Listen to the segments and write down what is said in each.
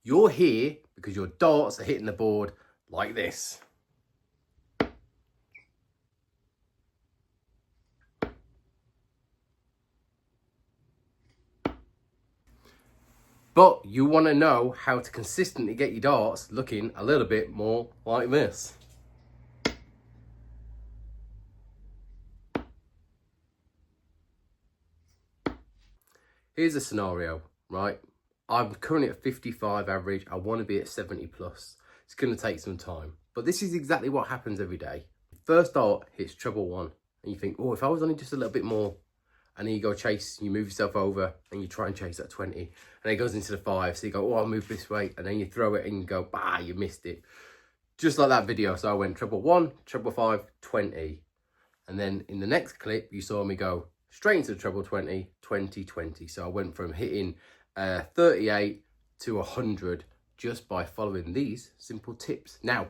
You're here because your darts are hitting the board like this. But you want to know how to consistently get your darts looking a little bit more like this. Here's a scenario, right? I'm currently at 55 average. I want to be at 70 plus. It's going to take some time. But this is exactly what happens every day. First dart hits treble one. And you think, oh, if I was only just a little bit more. And then you go chase, you move yourself over and you try and chase that 20. And it goes into the 5. So you go, oh, I'll move this way. And then you throw it and you go, bah, you missed it. Just like that video. So I went treble 1, treble 5, 20. And then in the next clip, you saw me go straight into the treble 20, 20, 20. So I went from hitting 38 to 100 just by following these simple tips. Now,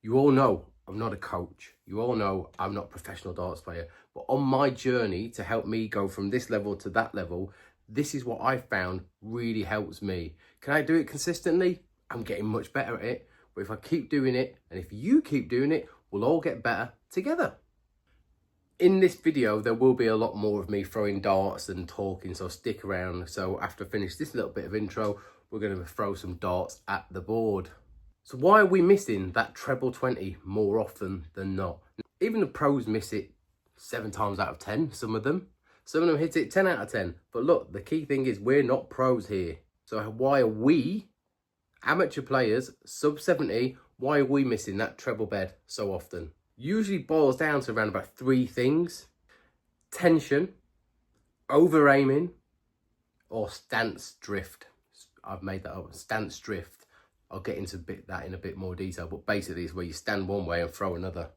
you all know I'm not a coach. You all know I'm not a professional darts player. But on my journey to help me go from this level to that level, this is what I found really helps me. Can I do it consistently? I'm getting much better at it. But if I keep doing it, and if you keep doing it, we'll all get better together. In this video, there will be a lot more of me throwing darts and talking, so stick around. So after I finish this little bit of intro, we're going to throw some darts at the board. So why are we missing that treble 20 more often than not? Even the pros miss it 7 times out of 10, some of them. Some of them hit it 10 out of 10. But look, the key thing is we're not pros here. So why are we, amateur players, sub 70, why are we missing that treble bed so often? Usually boils down to around about 3 things: tension, over aiming, or stance drift. I've made that up, stance drift. I'll get into that in a bit more detail, but basically it's where you stand one way and throw another.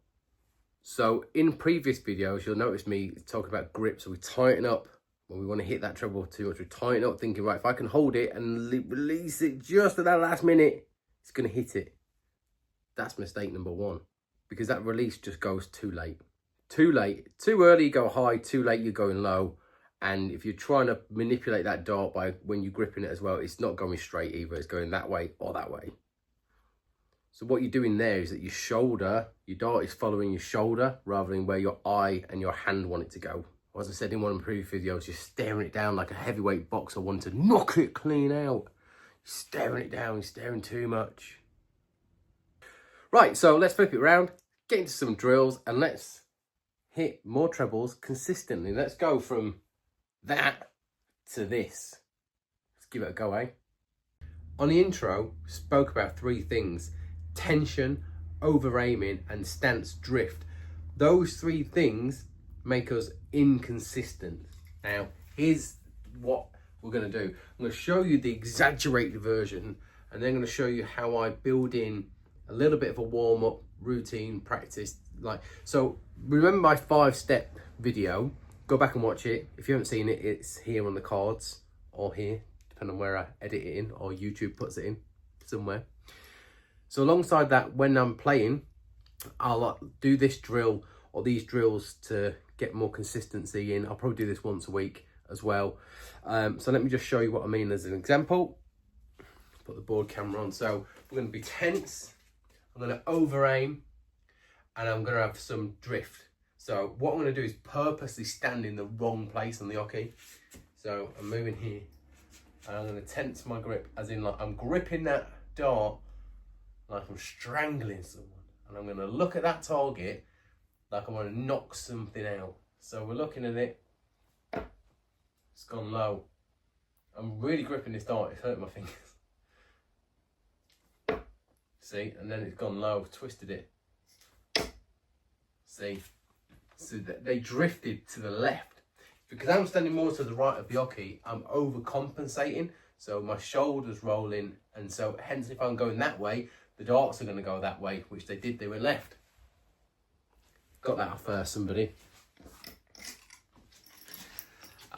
So in previous videos, you'll notice me talking about grip. So we tighten up when we want to hit that treble too much. We tighten up thinking, right, if I can hold it and release it just at that last minute, it's going to hit it. That's mistake number 1. Because that release just goes too late. Too late. Too early you go high, too late you're going low. And if you're trying to manipulate that dart by when you're gripping it as well, it's not going straight either. It's going that way or that way. So what you're doing there is that your shoulder, your dart is following your shoulder rather than where your eye and your hand want it to go. As I said in one of the previous videos, you're staring it down like a heavyweight boxer wanting to knock it clean out. You're staring it down, you're staring too much. Right, so let's flip it around, get into some drills, and let's hit more trebles consistently. Let's go from that to this. Let's give it a go, eh? On the intro, spoke about 3 things: tension, over aiming, and stance drift. Those 3 things make us inconsistent. Now, here's what we're going to do. I'm going to show you the exaggerated version, and then I'm going to show you how I build in a little bit of a warm-up routine practice. So remember my 5-step video, go back and watch it. If you haven't seen it, it's here on the cards or here, depending on where I edit it in, or YouTube puts it in somewhere. So alongside that, when I'm playing, I'll do this drill or these drills to get more consistency in. I'll probably do this once a week as well. So let me just show you what I mean as an example. Put the board camera on. So we're going to be tense, I'm going to over aim, and I'm going to have some drift. So what I'm going to do is purposely stand in the wrong place on the hockey. So I'm moving here, and I'm going to tense my grip, as in like I'm gripping that dart like I'm strangling someone. And I'm going to look at that target like I'm going to knock something out. So we're looking at it. It's gone low. I'm really gripping this dart. It's hurting my fingers. See, and then it's gone low, twisted it. See, so they drifted to the left. Because I'm standing more to the right of the hockey, I'm overcompensating. So my shoulder's rolling, and so hence if I'm going that way, the darts are going to go that way, which they did, they went left. Got that off first, somebody.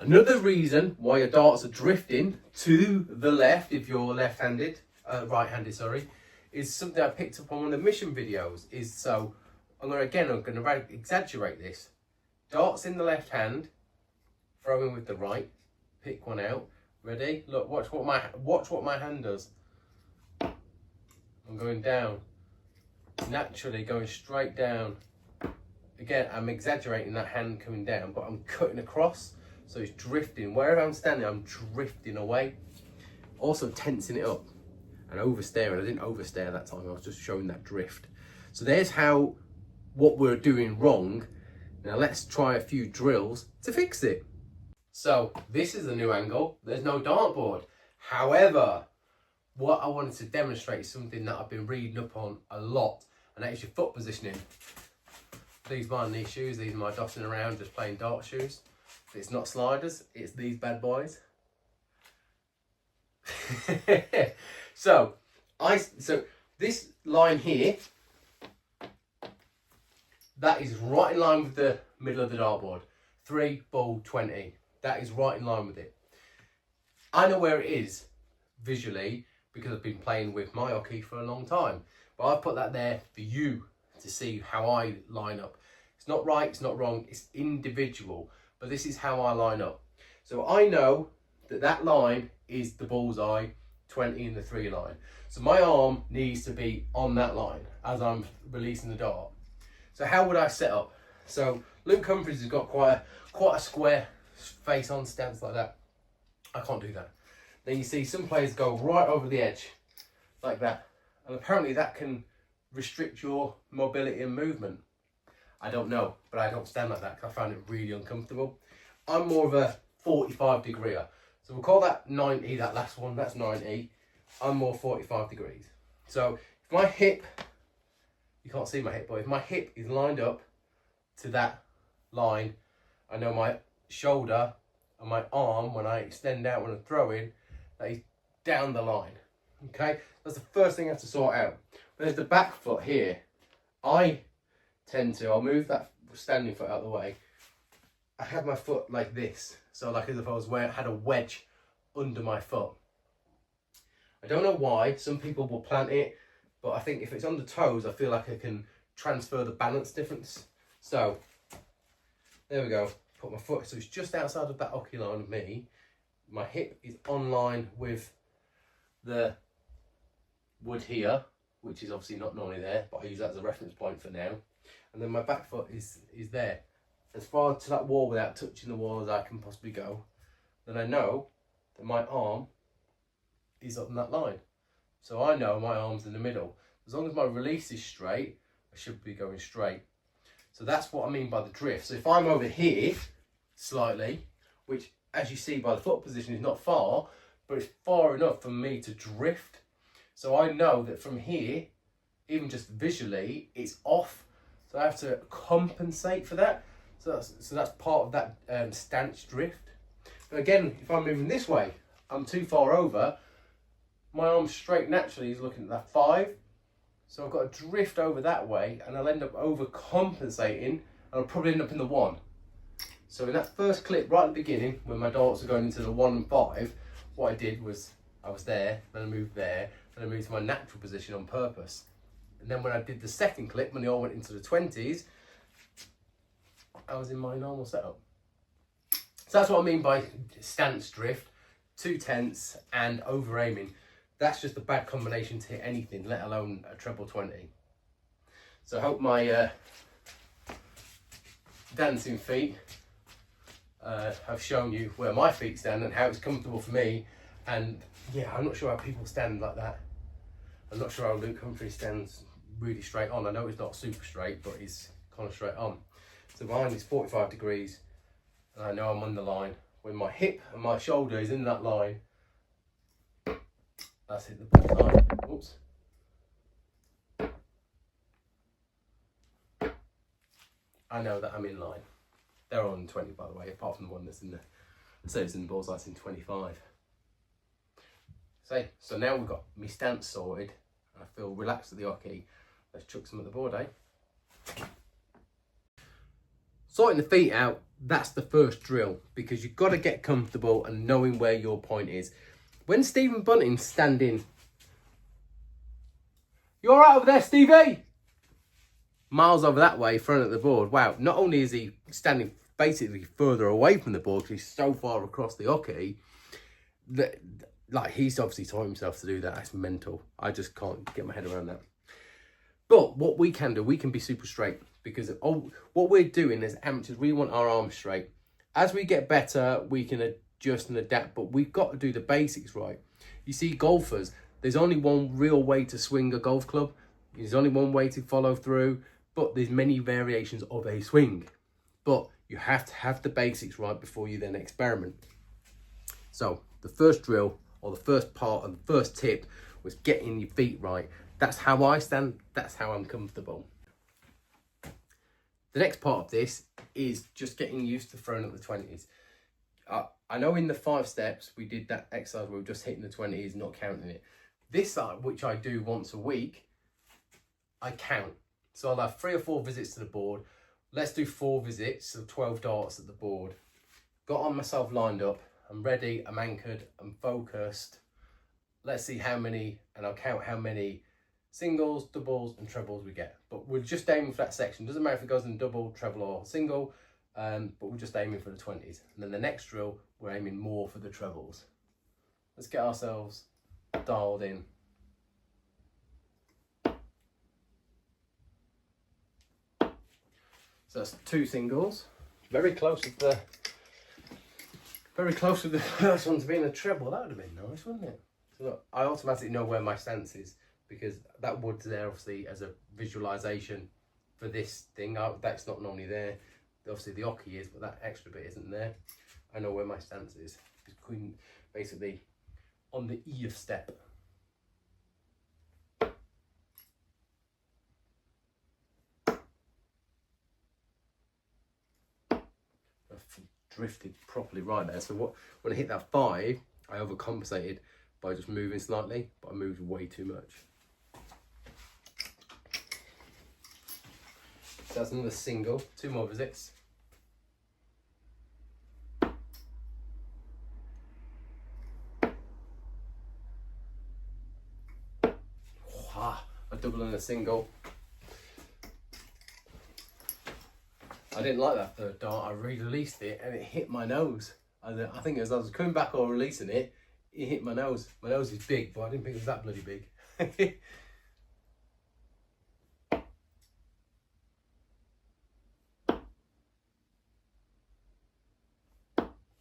Another reason why your darts are drifting to the left, if you're left-handed, right-handed, sorry, is something I picked up on one of the mission videos. Is so I'm going to exaggerate this. Darts in the left hand, throwing with the right. Pick one out. Ready? Look, watch what my hand does. I'm going down, naturally going straight down. Again, I'm exaggerating that hand coming down, but I'm cutting across, so it's drifting. Wherever I'm standing, I'm drifting away. Also tensing it up and oversteering. I didn't oversteer that time, I was just showing that drift. So there's what we're doing wrong. Now let's try a few drills to fix it. So this is the new angle. There's no dartboard. However, what I wanted to demonstrate is something that I've been reading up on a lot, and that is your foot positioning. These aren't these shoes, these are my dossing around just playing dart shoes. It's not sliders, it's these bad boys. So this line here, that is right in line with the middle of the dartboard. 3 ball 20. That is right in line with it. I know where it is visually because I've been playing with my hockey for a long time. But I've put that there for you to see how I line up. It's not right, it's not wrong, it's individual. But this is how I line up. So I know that line is the bullseye, 20 in the 3 line. So my arm needs to be on that line as I'm releasing the dart. So how would I set up? So Luke Humphries has got quite a square face on stance like that. I can't do that. Then you see some players go right over the edge like that. And apparently that can restrict your mobility and movement. I don't know, but I don't stand like that because I found it really uncomfortable. I'm more of a 45 degreeer. So we'll call that 90, that last one, that's 90. I'm more 45 degrees. So if my hip, you can't see my hip, but if my hip is lined up to that line, I know my shoulder and my arm, when I extend out when I'm throwing, that is down the line. Okay, that's the first thing I have to sort out. There's the back foot here. I'll move that standing foot out of the way. I have my foot like this, so like as if I had a wedge under my foot. I don't know why. Some people will plant it, but I think if it's on the toes, I feel like I can transfer the balance difference. So there we go. Put my foot, so it's just outside of that hockey line of me. My hip is on line with the wood here, which is obviously not normally there, but I use that as a reference point for now. And then my back foot is there. As far to that wall without touching the wall as I can possibly go. Then I know that my arm is up in that line. So I know my arm's in the middle. As long as my release is straight, I should be going straight. So that's what I mean by the drift. So if I'm over here slightly, which as you see by the foot position is not far, but it's far enough for me to drift. So I know that from here, even just visually, it's off. So I have to compensate for that. So that's part of that stance drift. But again, if I'm moving this way, I'm too far over. My arm straight naturally is looking at that 5. So I've got to drift over that way and I'll end up overcompensating and I'll probably end up in the 1. So in that first clip right at the beginning, when my darts are going into the 1 and 5, what I did was I was there, then I moved there, then I moved to my natural position on purpose. And then when I did the second clip, when they all went into the 20s, I was in my normal setup. So that's what I mean by stance drift, too tense and over aiming. That's just a bad combination to hit anything, let alone a treble 20. So I hope my dancing feet have shown you where my feet stand and how it's comfortable for me. And yeah, I'm not sure how people stand like that. I'm not sure how Luke Humphries stands really straight on. I know it's not super straight, but he's kind of straight on. So behind is 45 degrees, and I know I'm on the line. When my hip and my shoulder is in that line, that's hit the bullseye. Oops. I know that I'm in line. They're all in 20, by the way, apart from the one that's in the, so it's in the bullseye, it's in 25. So now we've got my stance sorted, and I feel relaxed at the hockey. Let's chuck some at the board, eh? Sorting the feet out, that's the first drill, because you've got to get comfortable and knowing where your point is. When Stephen Bunting's standing, you all right over there, Stevie? Miles over that way, front of the board. Wow, not only is he standing basically further away from the board because he's so far across the hockey, that like, he's obviously taught himself to do that. That's mental. I just can't get my head around that. But what we can do, we can be super straight, because what we're doing as amateurs, we want our arms straight. As we get better, we can adjust and adapt, but we've got to do the basics right. You see, golfers, there's only one real way to swing a golf club. There's only one way to follow through, but there's many variations of a swing. But you have to have the basics right before you then experiment. So the first drill, or the first part and the first tip, was getting your feet right. That's how I stand, that's how I'm comfortable. The next part of this is just getting used to throwing up the 20s. I know in the 5 steps, we did that exercise where we're just hitting the 20s, not counting it. This side, which I do once a week, I count. So I'll have 3 or 4 visits to the board. Let's do 4 visits, so 12 darts at the board. Got on myself lined up. I'm ready, I'm anchored, I'm focused. Let's see how many, and I'll count how many singles, doubles and trebles we get. But we're just aiming for that section. Doesn't matter if it goes in double, treble or single, but we're just aiming for the 20s. And then the next drill, we're aiming more for the trebles. Let's get ourselves dialed in. So that's 2 singles. Very close with the first one to being a treble. That would have been nice, wouldn't it? So look, I automatically know where my stance is, because that wood's there obviously as a visualization for this thing. That's not normally there. Obviously the oki is, but that extra bit isn't there. I know where my stance is. Basically on the E of step. Drifted properly right there. So when I hit that 5, I overcompensated by just moving slightly, but I moved way too much. So that's another single, 2 more visits. A double and a single. I didn't like that 3rd dart. I released it and it hit my nose. I think as I was coming back or releasing it, it hit my nose. My nose is big, but I didn't think it was that bloody big.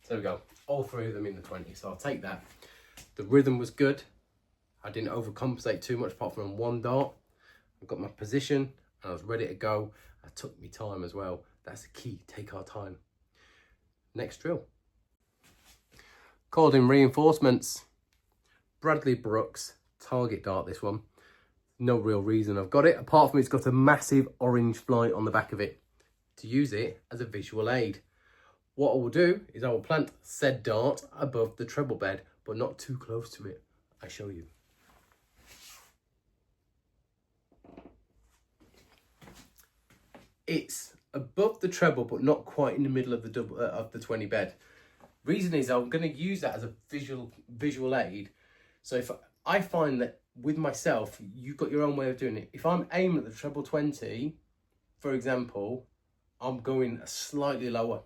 So we go, all 3 of them in the 20. So I'll take that. The rhythm was good. I didn't overcompensate too much apart from 1 dart. I got my position and I was ready to go. I took my time as well. That's the key, take our time. Next drill. Called in reinforcements. Bradley Brooks target dart, this one. No real reason I've got it, apart from it's got a massive orange fly on the back of it, to use it as a visual aid. What I will do is I will plant said dart above the treble bed, but not too close to it. I show you. It's above the treble, but not quite in the middle of the double of the 20 bed. Reason is I'm going to use that as a visual aid. So if I find that with myself, you've got your own way of doing it. If I'm aiming at the treble 20, for example, I'm going slightly lower.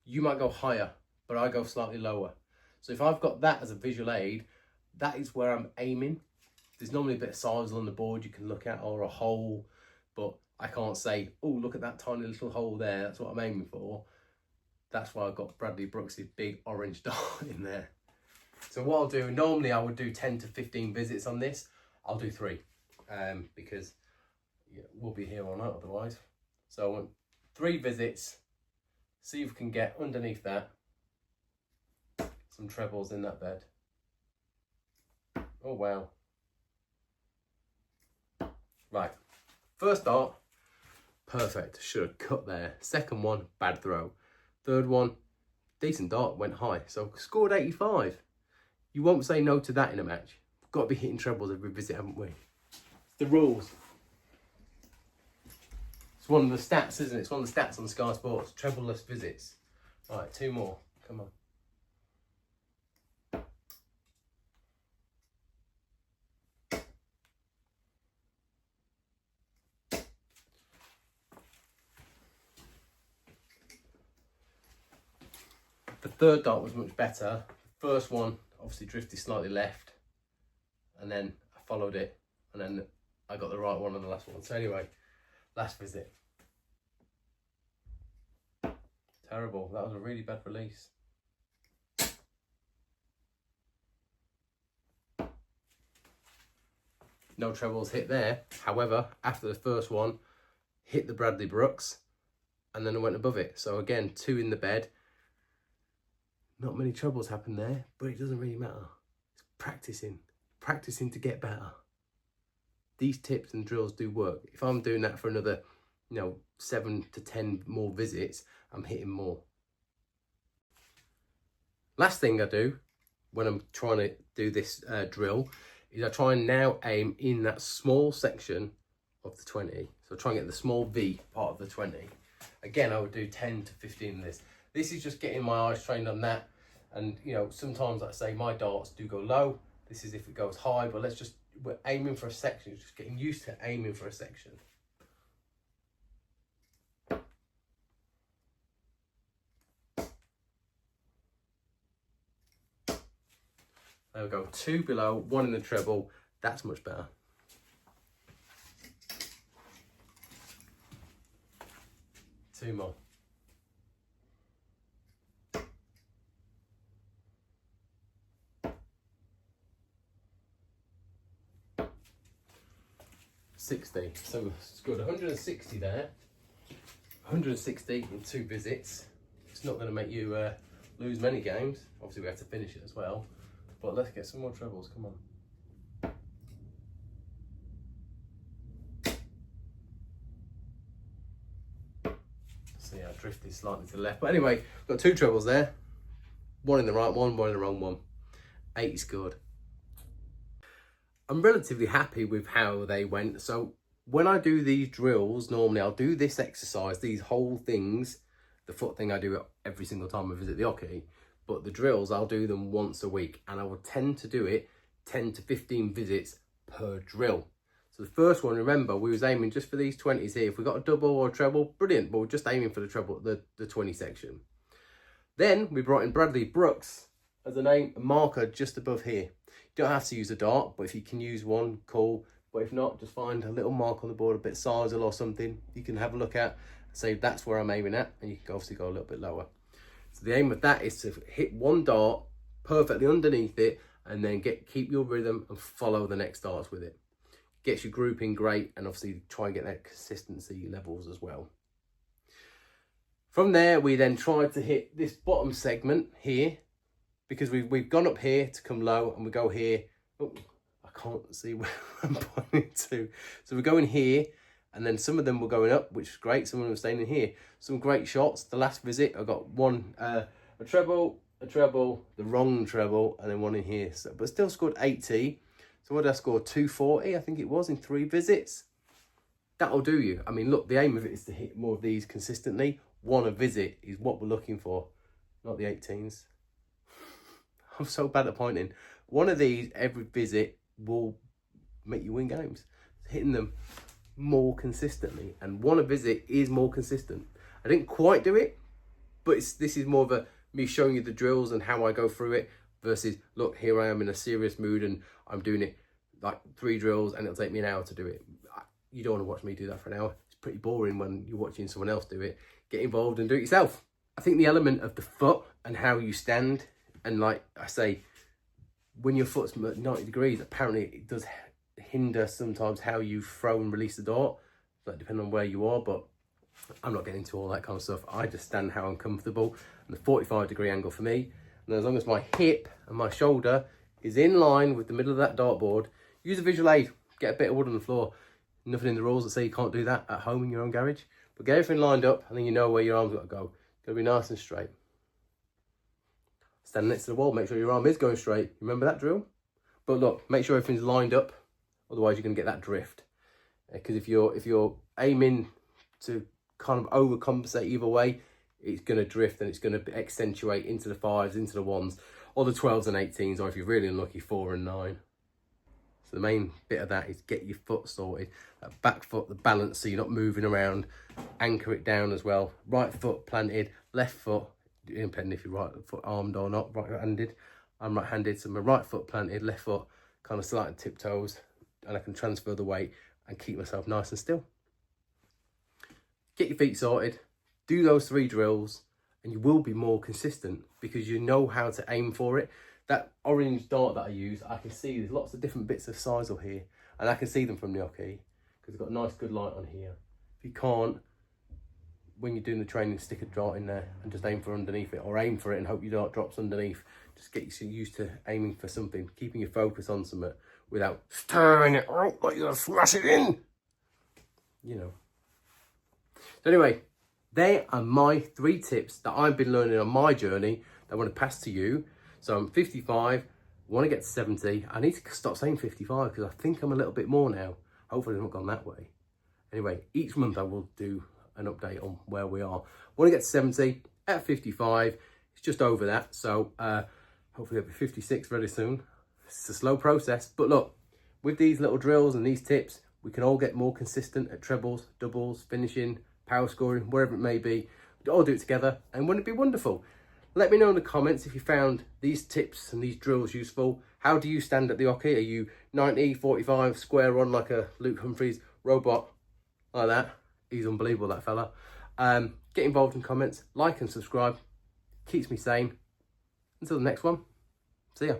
You might go higher, but I go slightly lower. So if I've got that as a visual aid, that is where I'm aiming. There's normally a bit of size on the board you can look at, or a hole, but I can't say, oh, look at that tiny little hole there. That's what I'm aiming for. That's why I've got Bradley Brooks' big orange dart in there. So what I'll do, normally I would do 10 to 15 visits on this. I'll do 3 because we'll be here all night otherwise. So I want 3 visits. See if we can get underneath that some trebles in that bed. Oh, wow. Right, first dart, perfect, should have cut there. Second one, bad throw. Third one, decent dart, went high, so scored 85. You won't say no to that in a match. We've got to be hitting trebles every visit, haven't we? The rules. It's one of the stats, isn't it? It's one of the stats on Sky Sports, treble-less visits. All right, 2 more, come on. The third dart was much better. The first one, obviously drifted slightly left, and then I followed it, and then I got the right one on the last one. So anyway, last visit. Terrible. That was a really bad release. No trebles hit there. However, after the first one, hit the Bradley Brooks, and then I went above it. So again, 2 in the bed. Not many trebles happened there, but it doesn't really matter. It's practicing to get better. These tips and drills do work. If I'm doing that for another, 7 to 10 more visits, I'm hitting more. Last thing I do when I'm trying to do this drill is I try and now aim in that small section of the 20. So try and get the small V part of the 20. Again, I would do 10 to 15 of this. This is just getting my eyes trained on that. And, sometimes, like I say, my darts do go low. This is if it goes high, but we're aiming for a section. Just getting used to aiming for a section. There we go, 2 below, 1 in the treble. That's much better. Two more. $60. So it's good. 160 there. 160 in 2 visits. It's not going to make you lose many games. Obviously, we have to finish it as well. But let's get some more trebles. Come on. See, I drifted slightly to the left. But anyway, got 2 trebles there. 1 in the right one, 1 in the wrong one. 80 scored. I'm relatively happy with how they went. So when I do these drills, normally I'll do this exercise, these whole things. The foot thing I do it every single time I visit the Oki. But the drills, I'll do them once a week, and I will tend to do it 10 to 15 visits per drill. So the first one, remember, we was aiming just for these 20s here. If we got a double or a treble, brilliant, but we're just aiming for the treble, the 20 section. Then we brought in Bradley Brooks as a marker just above here. You don't have to use a dart, but if you can use one, cool. But if not, just find a little mark on the board, a bit sizel or something you can have a look at, say that's where I'm aiming at, and you can obviously go a little bit lower. So the aim of that is to hit one dart perfectly underneath it, and then keep your rhythm and follow the next darts with it. Gets your grouping great, and obviously try and get that consistency levels as well. From there, we then tried to hit this bottom segment here, because we've gone up here to come low, and we go here. Oh, I can't see where I'm pointing to. So we're going here, and then some of them were going up, which is great. Some of them were staying in here. Some great shots. The last visit, I got one, a treble, the wrong treble, and then one in here. So, but still scored 80. So what did I score? 240, I think it was, in 3 visits. That'll do you. I mean, look, the aim of it is to hit more of these consistently. 1 a visit is what we're looking for, not the 18s. I'm so bad at pointing. 1 of these every visit will make you win games. Hitting them more consistently, and 1 a visit is more consistent. I didn't quite do it, but this is more of me showing you the drills and how I go through it versus, look, here I am in a serious mood and I'm doing it like 3 drills and it'll take me an hour to do it. You don't want to watch me do that for an hour. It's pretty boring when you're watching someone else do it. Get involved and do it yourself. I think the element of the foot and how you stand, and like I say, when your foot's 90 degrees, apparently it does hinder sometimes how you throw and release the dart, like depending on where you are, but I'm not getting into all that kind of stuff. I just stand how I'm comfortable, and the 45-degree angle for me, and as long as my hip and my shoulder is in line with the middle of that dartboard, use a visual aid, get a bit of wood on the floor. Nothing in the rules that say you can't do that at home in your own garage, but get everything lined up, and then you know where your arm's got to go. It's got to be nice and straight. Stand next to the wall, make sure your arm is going straight. Remember that drill? But look, make sure everything's lined up, otherwise you're going to get that drift. Because if you're aiming to kind of overcompensate either way, it's going to drift and it's going to accentuate into the 5s, into the 1s, or the 12s and 18s, or if you're really unlucky, 4 and 9. So the main bit of that is get your foot sorted, that back foot, the balance, so you're not moving around. Anchor it down as well. Right foot planted, left foot, depending if you're right foot armed or not, right-handed, I'm right-handed, so my right foot planted, left foot kind of slightly tiptoes, and I can transfer the weight and keep myself nice and still. Get your feet sorted, do those 3 drills, and you will be more consistent because you know how to aim for it. That orange dart that I use, I can see there's lots of different bits of sisal here, and I can see them from the Oki because it's got a nice good light on here. If you can't, when you're doing the training, stick a dart in there and just aim for underneath it, or aim for it and hope your dart drops underneath. Just get used to aiming for something, keeping your focus on something without stirring it out like you're gonna smash it in, you know. So anyway, there are my 3 tips that I've been learning on my journey that I want to pass to you. So I'm 55, want to get to 70. I need to stop saying 55 because I think I'm a little bit more now. Hopefully I've not gone that way. Anyway, each month I will do an update on where we are. Want to get to 70 at 55. It's just over that. So hopefully I'll be 56 very soon. It's a slow process. But look, with these little drills and these tips, we can all get more consistent at trebles, doubles, finishing, power scoring, wherever it may be. We all do it together, and wouldn't it be wonderful? Let me know in the comments if you found these tips and these drills useful. How do you stand at the Oki? Are you 90, 45, square on like a Luke Humphreys robot like that? He's unbelievable, that fella. Get involved in comments, like and subscribe. Keeps me sane. Until the next one, see ya.